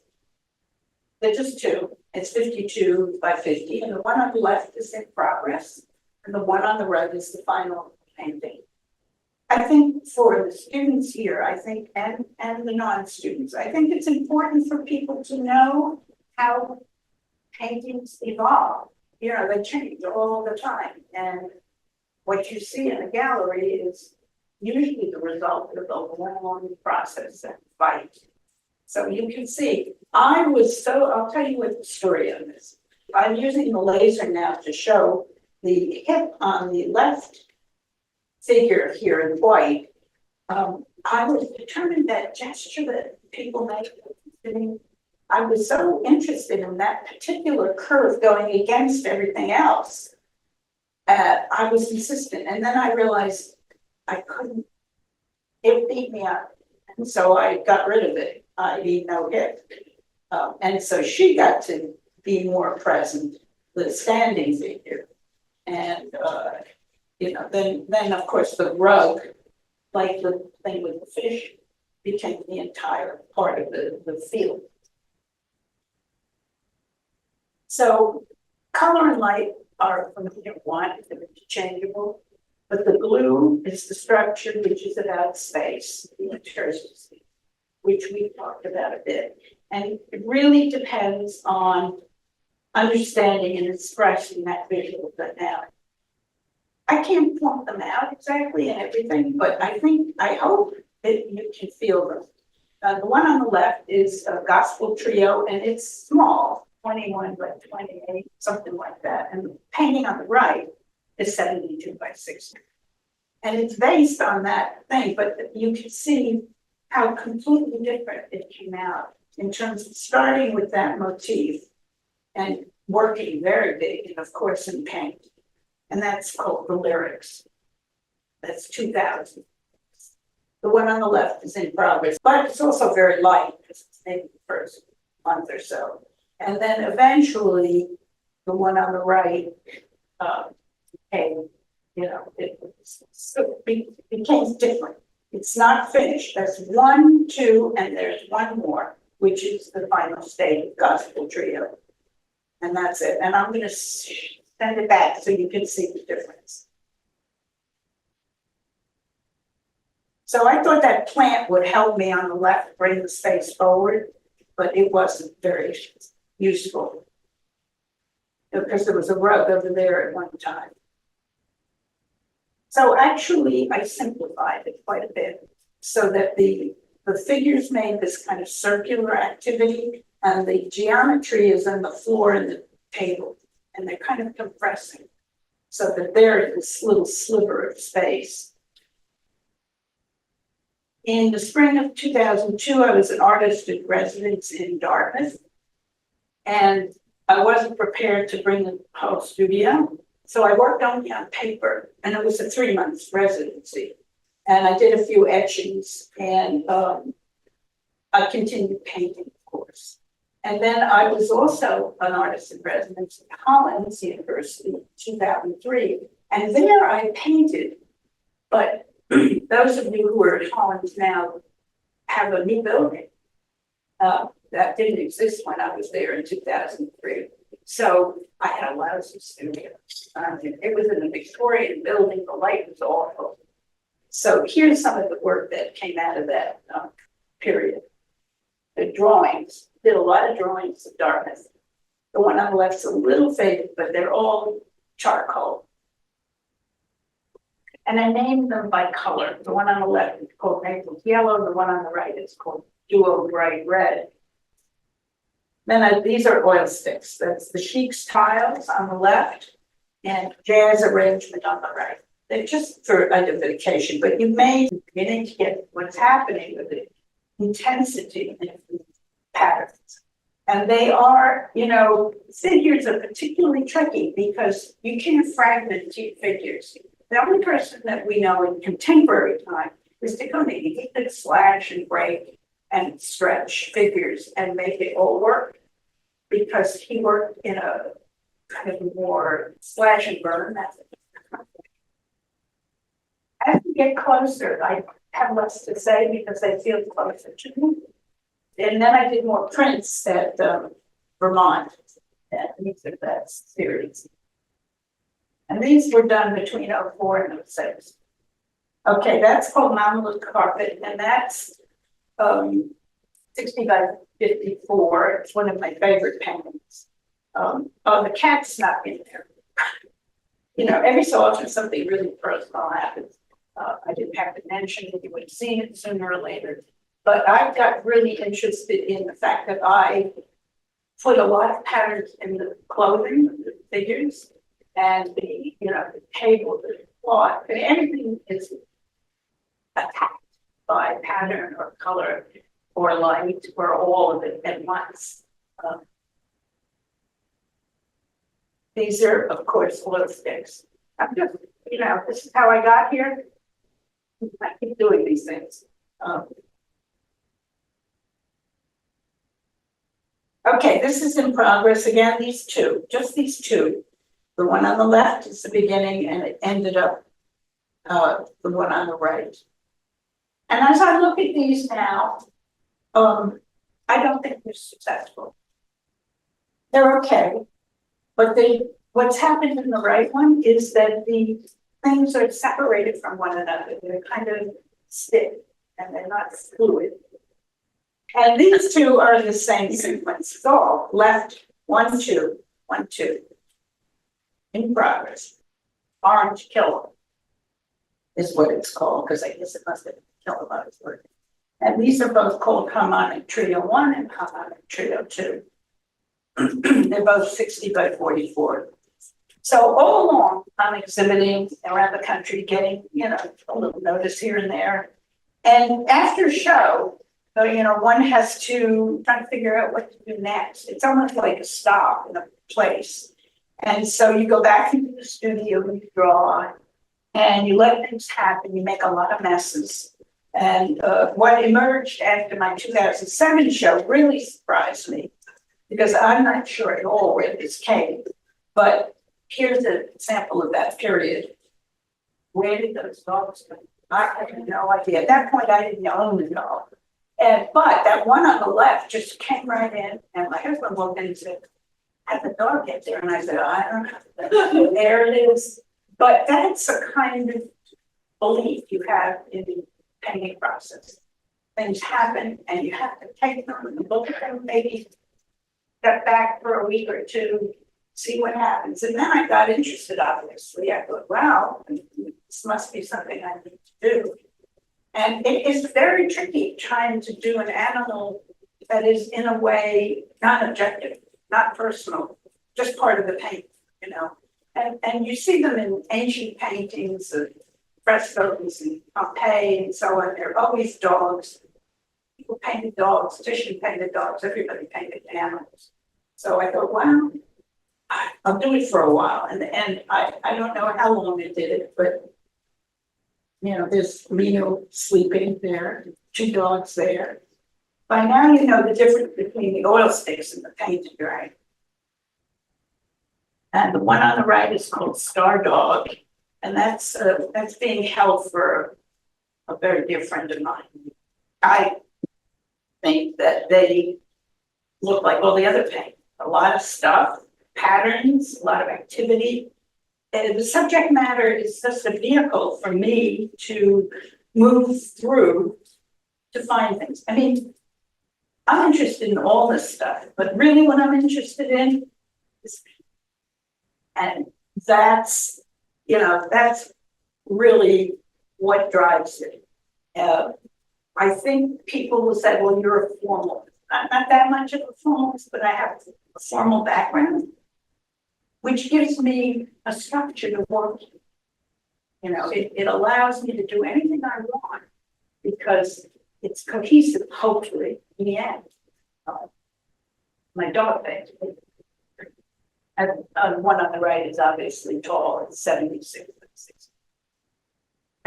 They're just two. It's 52 by 50, and the one on the left is in progress, and the one on the right is the final painting. I think for the students here, and the non-students, I think it's important for people to know how paintings evolve. You know, they change all the time. And what you see in a gallery is usually the result of a long process and fight. So you can see, I'll tell you what the story on this. I'm using the laser now to show the hip on the left figure here in white. I was determined that gesture that people make, I was so interested in that particular curve going against everything else. I was insistent, and then I realized I couldn't, it beat me up. And so I got rid of it, i.e. no hip. And so she got to be more present, the standing figure. And, you know, then of course the rug like the thing with the fish, became the entire part of the field. So color and light are from one, they're interchangeable, but the blue is the structure, which is about space, the interstices, which we talked about a bit. And it really depends on understanding and expressing that visual dynamic. I can't point them out exactly and everything, but I hope that you can feel them. The one on the left is a gospel trio, and it's small, 21 by 28, something like that. And the painting on the right is 72 by 60. And it's based on that thing, but you can see how completely different it came out in terms of starting with that motif and working very big, and of course in paint. And that's called the lyrics. That's 2000. The one on the left is in progress, but it's also very light because it's maybe the first month or so. And then eventually, the one on the right became, it became different. It's not finished. There's 1, 2, and there's one more, which is the final stage of gospel trio. And that's it. And I'm going to send it back so you can see the difference. So I thought that plant would help me on the left bring the space forward, but it wasn't very useful because there was a rug over there at one time. So actually I simplified it quite a bit so that the figures made this kind of circular activity and the geometry is on the floor and the table, and they're kind of compressing so that there is this little sliver of space. In the spring of 2002, I was an artist in residence in Dartmouth, and I wasn't prepared to bring the whole studio. So I worked only on paper, and it was a 3-month residency. And I did a few etchings, and I continued painting, of course. And then I was also an artist in residence at Collins University in 2003. And there I painted, but those of you who are at Collins now have a new building that didn't exist when I was there in 2003. So I had a lousy studio. It was in a Victorian building. The light was awful. So here's some of the work that came out of that period. The drawings, did a lot of drawings of Dartmouth. The one on the left's a little faded, but they're all charcoal. And I named them by color. The one on the left is called Naples Yellow. The one on the right is called Duo Bright Red. Then these are oil sticks. That's the Sheik's tiles on the left and Jazz Arrangement on the right. They're just for identification, but you need to get what's happening with the intensity and the patterns. And they are, figures are particularly tricky because you can't fragment figures. The only person that we know in contemporary time is De Kooning. He could slash and break and stretch figures and make it all work because he worked in a kind of more slash and burn method. As we get closer, I have less to say because they feel closer to me. And then I did more prints at Vermont, and these are that series. And these were done between 04 and 06. Okay, that's called Mamluk Carpet, and that's 60 by 54. It's one of my favorite paintings. Oh, the cat's not in there. Every so often something really personal happens. I didn't have to mention it, you would have seen it sooner or later. But I got really interested in the fact that I put a lot of patterns in the clothing, the figures, and the table, the cloth, and everything is attacked by pattern or color or light or all of it at once. These are, of course, glow sticks. I'm just, this is how I got here. I keep doing these things. Okay, this is in progress again, these two, just these two. The one on the left is the beginning and it ended up the one on the right. And as I look at these now, I don't think they're successful. They're okay, but what's happened in the right one is that the things are separated from one another. They're kind of stiff and they're not fluid. And these two are the same sequence. It's all left, 1, 2, 1, 2. In progress. Orange killer is what it's called, because I guess it must have been kilobytes worth. And these are both called harmonic trio 1 and harmonic trio 2. They're both 60 by 44. So all along, I'm exhibiting around the country, getting, a little notice here and there. And after show, one has to try to figure out what to do next. It's almost like a stop in a place. And so you go back into the studio and you draw, and you let things happen. You make a lot of messes. And what emerged after my 2007 show really surprised me, because I'm not sure at all where this came. But here's an example of that period. Where did those dogs go? I had no idea. At that point, I didn't own the dog. But that one on the left just came right in, and my husband walked in and said, "How'd the dog get there?" And I said, "I don't know." There it is. But that's a kind of belief you have in the painting process. Things happen, and you have to take them and look at them, maybe step back for a week or two, see what happens. And then I got interested, obviously. I thought, wow, this must be something I need to do. And it is very tricky trying to do an animal that is in a way not objective, not personal, just part of the paint, And you see them in ancient paintings, frescoes in Pompeii and so on. They're always dogs. People painted dogs, Titian painted dogs, everybody painted animals. So I thought, wow, I'll do it for a while. And I don't know how long I did it, but there's Reno sleeping there, 2 dogs there. By now you know the difference between the oil sticks and the painted, right? And the one on the right is called Star Dog, and that's being held for a very dear friend of mine. I think that they look like all the other paint, a lot of stuff, patterns, a lot of activity. And the subject matter is just a vehicle for me to move through to find things. I mean, I'm interested in all this stuff, but really what I'm interested in is, and that's really what drives it. I think people will say, well, you're a formalist. I'm not that much of a formalist, but I have a formal background, which gives me a structure to work in. It allows me to do anything I want because it's cohesive, hopefully, in the end. My dog paints. And one on the right is obviously tall, it's 76.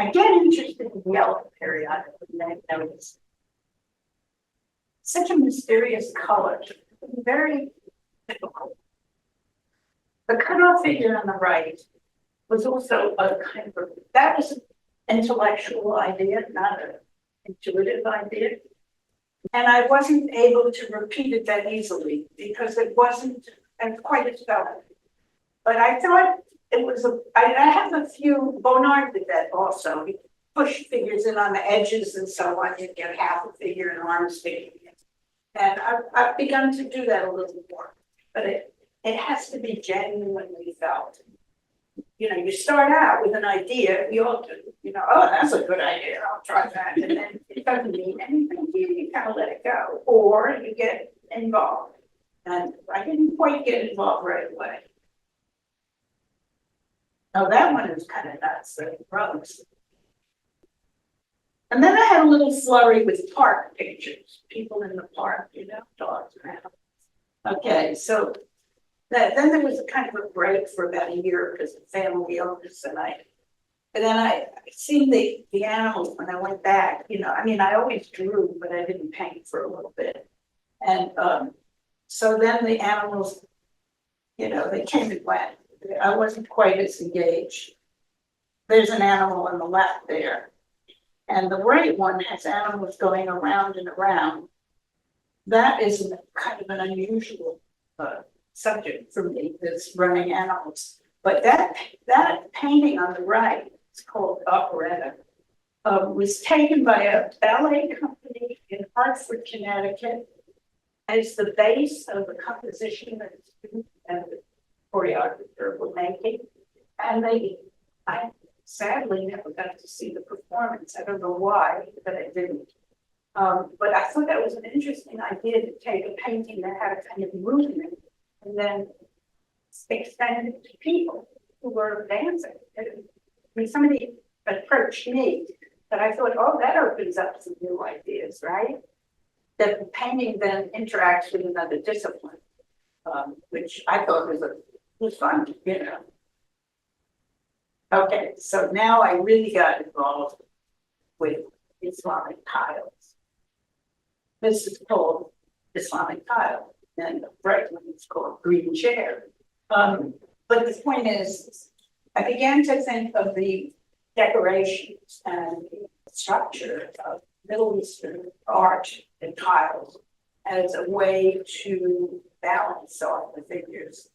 I get interested in yellow periodically, and I notice such a mysterious color, very difficult. The cutoff figure on the right was also a kind of, that was an intellectual idea, not an intuitive idea. And I wasn't able to repeat it that easily because it wasn't quite as developed. But I thought it was I have a few, Bonnard did that also. He pushed figures in on the edges and so on. You get half a figure and arms sticking in. And I've begun to do that a little more. But it has to be genuinely felt. You start out with an idea, we all do, oh, that's a good idea, I'll try that. And then it doesn't mean anything, you kind of let it go. Or you get involved. And I didn't quite get involved right away. Oh, that one is kind of nuts, the drugs. And then I had a little flurry with park pictures, people in the park, dogs around. Okay, so then there was a kind of a break for about a year because of family illness, and then I seen the animals when I went back. I always drew, but I didn't paint for a little bit, and so then the animals, they came and went. I wasn't quite as engaged. There's an animal on the left there. And the right one has animals going around and around. That is kind of an unusual subject for me, this running animals. But that painting on the right, it's called Operetta, was taken by a ballet company in Hartford, Connecticut, as the base of the composition that the student and the choreographer were making. And I sadly never got to see the performance. I don't know why, but I didn't. But I thought that was an interesting idea to take a painting that had a kind of movement and then extend it to people who were dancing. I mean, somebody approached me, but I thought, oh, that opens up some new ideas, right? That the painting then interacts with another discipline, which I thought was fun, you know. Okay, so now I really got involved with Islamic tiles. This is called Islamic tile, and the right one is called green chair. But the point is, I began to think of the decorations and the structure of Middle Eastern art and tiles as a way to balance off the figures.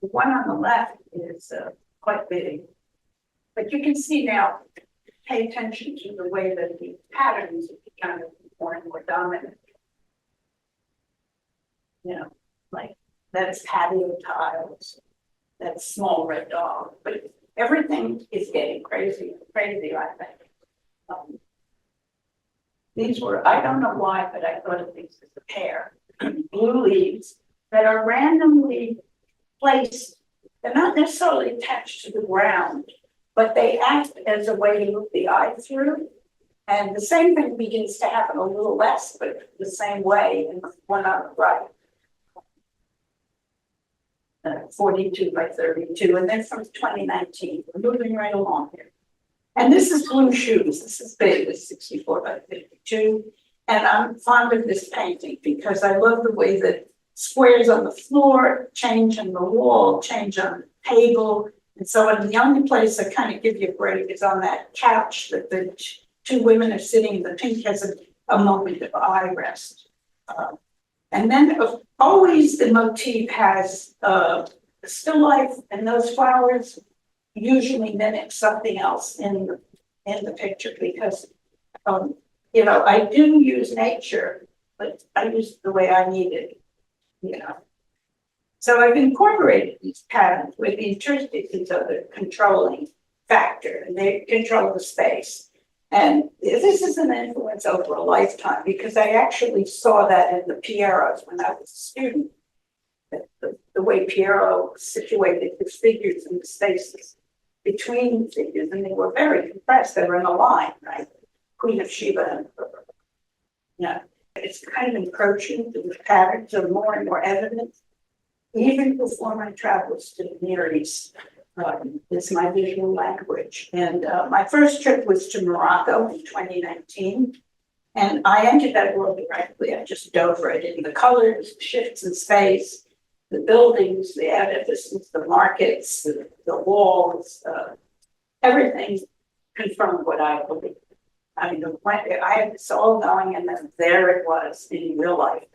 The one on the left is quite big, but you can see now, pay attention to the way that the patterns have become more and more dominant. You know, like that's patio tiles, that's small red dog, but everything is getting crazy, I think. These were, I don't know why, but I thought of these as a pair, blue leaves that are randomly placed. They're not necessarily attached to the ground, but they act as a way to move the eye through. And the same thing begins to happen a little less, but the same way in the one on the right. 42 by 32, and then from 2019, we're moving right along here. And this is blue shoes. This is big, it's 64 by 52. And I'm fond of this painting because I love the way that squares on the floor change on the wall, change on the table. And so the only place I kind of give you a break is on that couch that the two women are sitting. The pink has a moment of eye rest. And then always the motif has still life, and those flowers usually mimic something else in the picture because, you know, I do use nature, but I use it the way I need it, you know. So I've incorporated these patterns with the interstices of the controlling factor, and they control the space. And this is an influence over a lifetime because I actually saw that in the Pierrots when I was a student. The way Pierrot situated his figures in the spaces between figures, and they were very compressed. They were in a line, right? Queen of Sheba and yeah, it's kind of encroaching. The patterns are more and more evident. Even before my travels to the Near East, is my visual language. And my first trip was to Morocco in 2019. And I entered that world directly. I just dove right in the colors, shifts in space, the buildings, the edifices, the markets, the walls, everything confirmed what I believed. I mean, I had this all going, and then there it was in real life.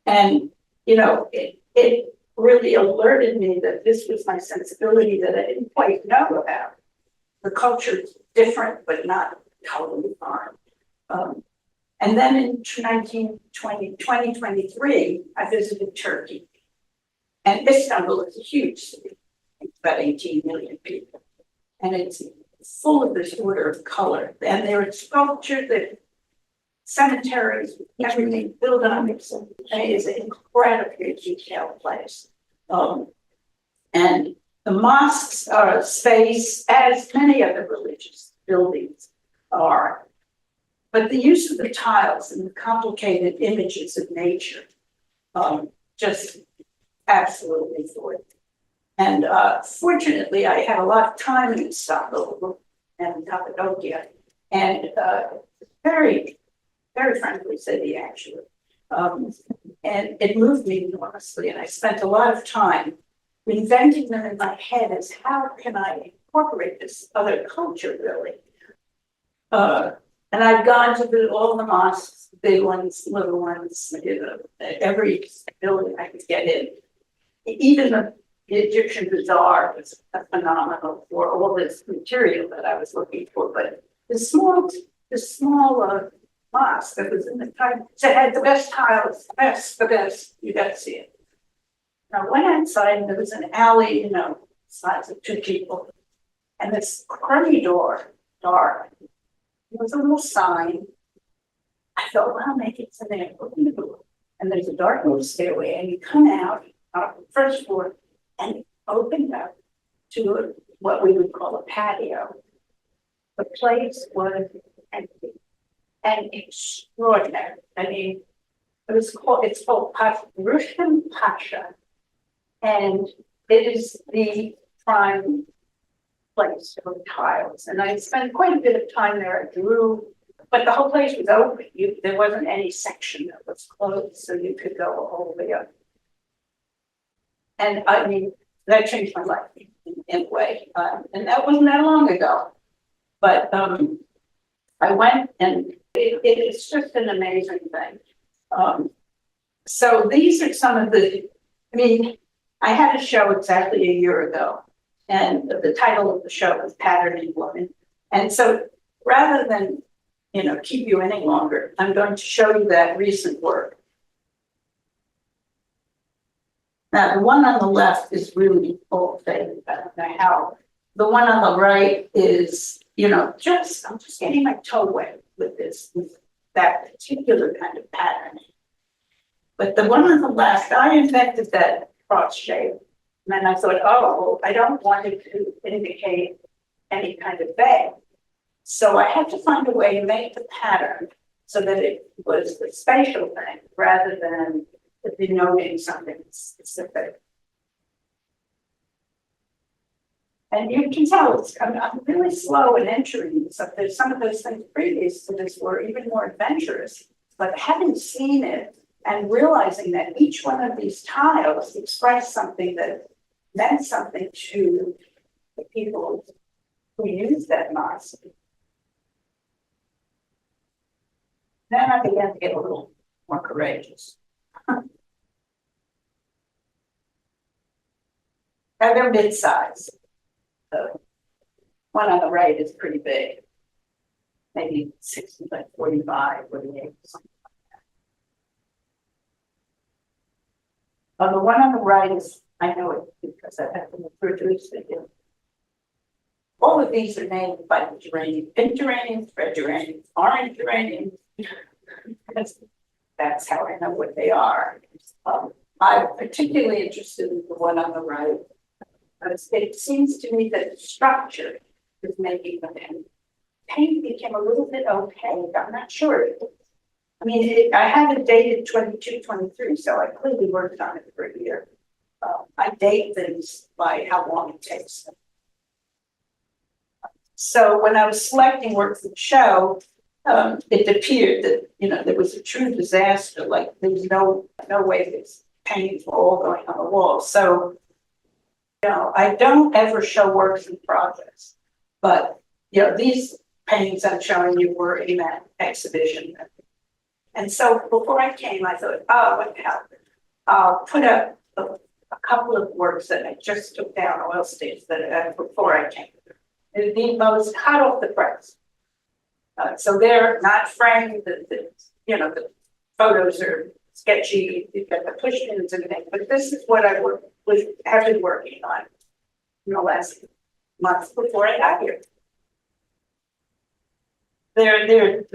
And, you know, it really alerted me that this was my sensibility that I didn't quite know about. The culture is different, but not totally foreign. And then in 2023, I visited Turkey. And Istanbul is a huge city, it's about 18 million people. And it's full of this order of color. And there are sculptures, that cemeteries, everything built on it. It is an incredibly detailed place. And the mosques are a space, as many other religious buildings are. But the use of the tiles and the complicated images of nature just absolutely floored me. And fortunately, I had a lot of time in Istanbul and Cappadocia, and very, very friendly city, actually. And it moved me enormously, and I spent a lot of time reinventing them in my head as how can I incorporate this other culture, really? And I've gone to all the mosques, big ones, little ones, every building I could get in. Even the Egyptian bazaar was phenomenal for all this material that I was looking for. But the small mosque that was in the time, it had the best tiles, the best, you got to see it. I went outside and there was an alley, size of 2 people, and this crummy door, dark. There was a little sign. I thought, well, maybe it's in there. Open the door. And there's a dark little stairway, and you come out on the first floor and it opened up to what we would call a patio. The place was empty and extraordinary. I mean, it's called Russian Pasha, and it is the prime place for tiles. And I spent quite a bit of time there. I drew, but the whole place was open. There wasn't any section that was closed, so you could go all the way up. And I mean, that changed my life in a way. And that wasn't that long ago. But I went, and it's just an amazing thing. So these are some of I had a show exactly a year ago, and the title of the show was Patterning Woman. And so rather than, keep you any longer, I'm going to show you that recent work. Now, the one on the left is really old-fashioned. I don't know how. The one on the right is, I'm just getting my toe wet with that particular kind of patterning. But the one on the left, I invented that cross shape. And then I thought, oh, I don't want it to indicate any kind of bag. So I had to find a way to make the pattern so that it was a spatial thing rather than denoting something specific. And you can tell I'm really slow in entering. So there's some of those things previous to this were even more adventurous, but having seen it and realizing that each one of these tiles expressed something that meant something to the people who used that mosque. Then I began to get a little more courageous. Now they're mid-size. The one on the right is pretty big, maybe 60 by 45, 48, something like that. The one on the right is, I know it because I have them produced it. All of these are named by the geranium, pink geraniums, red geraniums, orange geraniums. That's how I know what they are. I'm particularly interested in the one on the right. It seems to me that the structure is making them paint became a little bit opaque. I'm not sure. I mean, I have it dated 22, 23, so I clearly worked on it for a year. I date things by how long it takes them. So when I was selecting work for the show, it appeared that, there was a true disaster. Like there was no way these paintings were all going on the wall. So, I don't ever show works in progress, but these paintings I'm showing you were in that exhibition. And so before I came, I thought, oh, what the hell? I'll put up a couple of works that I just took down oil stains that before I came. They're the most hot off the press. So they're not framed. The photos are sketchy. You've got the push pins and things, but this is what I have been working on in the last month before I got here. They're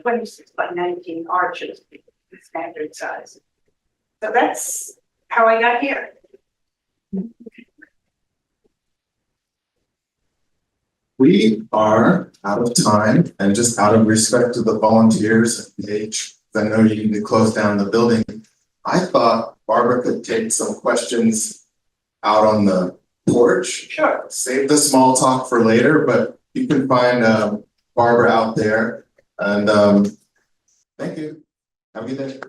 26 by 19 arches, standard size. So that's how I got here. We are out of time, and just out of respect to the volunteers and the age, I know you need to close down the building. I thought Barbara could take some questions out on the porch. Sure. Save the small talk for later, but you can find Barbara out there. And thank you. Have a good day.